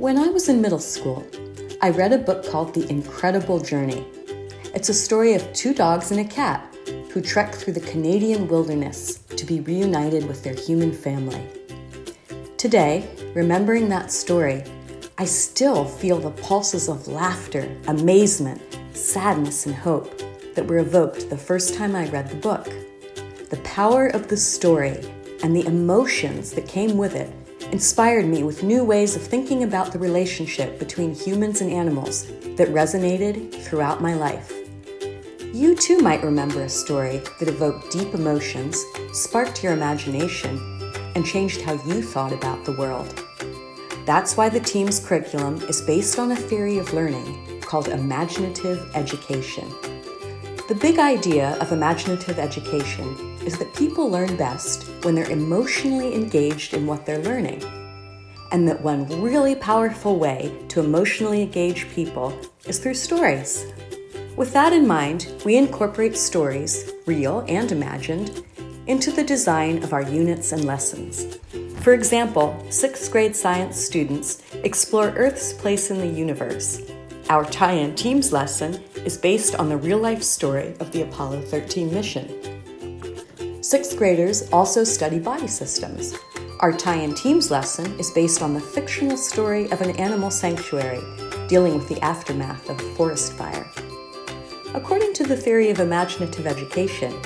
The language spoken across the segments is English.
When I was in middle school, I read a book called The Incredible Journey. It's a story of two dogs and a cat who trek through the Canadian wilderness to be reunited with their human family. Today, remembering that story, I still feel the pulses of laughter, amazement, sadness, and hope that were evoked the first time I read the book. The power of the story and the emotions that came with it inspired me with new ways of thinking about the relationship between humans and animals that resonated throughout my life. You too might remember a story that evoked deep emotions, sparked your imagination, and changed how you thought about the world. That's why the team's curriculum is based on a theory of learning called imaginative education. The big idea of imaginative education is that people learn best when they're emotionally engaged in what they're learning, and that one really powerful way to emotionally engage people is through stories. With that in mind, we incorporate stories, real and imagined, into the design of our units and lessons. For example, 6th grade science students explore Earth's place in the universe. Our tie-in teams lesson is based on the real-life story of the Apollo 13 mission. 6th graders also study body systems. Our tie-in teams lesson is based on the fictional story of an animal sanctuary dealing with the aftermath of a forest fire. According to the theory of imaginative education,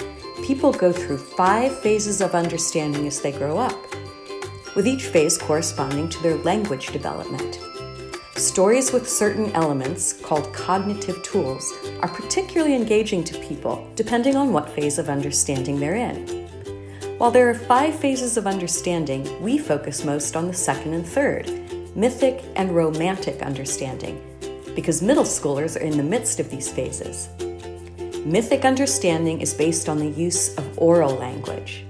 people go through 5 phases of understanding as they grow up, with each phase corresponding to their language development. Stories with certain elements, called cognitive tools, are particularly engaging to people depending on what phase of understanding they're in. While there are 5 phases of understanding, we focus most on the second and third, mythic and romantic understanding, because middle schoolers are in the midst of these phases. Mythic understanding is based on the use of oral language.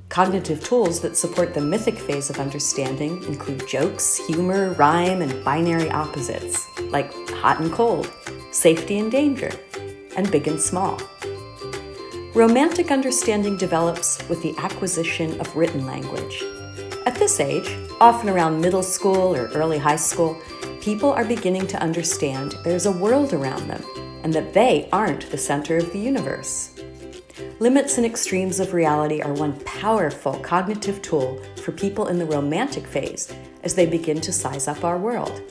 Cognitive tools that support the mythic phase of understanding include jokes, humor, rhyme, and binary opposites, like hot and cold, safety and danger, and big and small. Romantic understanding develops with the acquisition of written language. At this age, often around middle school or early high school, people are beginning to understand there's a world around them and that they aren't the center of the universe. Limits and extremes of reality are one powerful cognitive tool for people in the romantic phase as they begin to size up our world.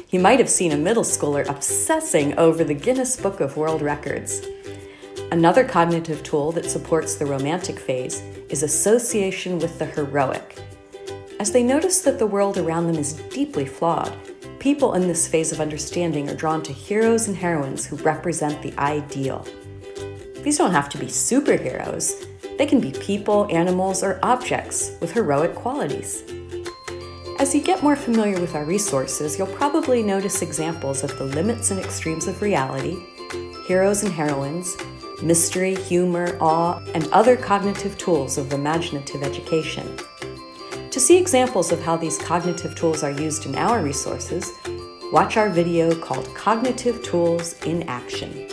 You might have seen a middle schooler obsessing over the Guinness Book of World Records. Another cognitive tool that supports the romantic phase is association with the heroic. As they notice that the world around them is deeply flawed, people in this phase of understanding are drawn to heroes and heroines who represent the ideal. These don't have to be superheroes. They can be people, animals, or objects with heroic qualities. As you get more familiar with our resources, you'll probably notice examples of the limits and extremes of reality, heroes and heroines, mystery, humor, awe, and other cognitive tools of imaginative education. To see examples of how these cognitive tools are used in our resources, watch our video called Cognitive Tools in Action.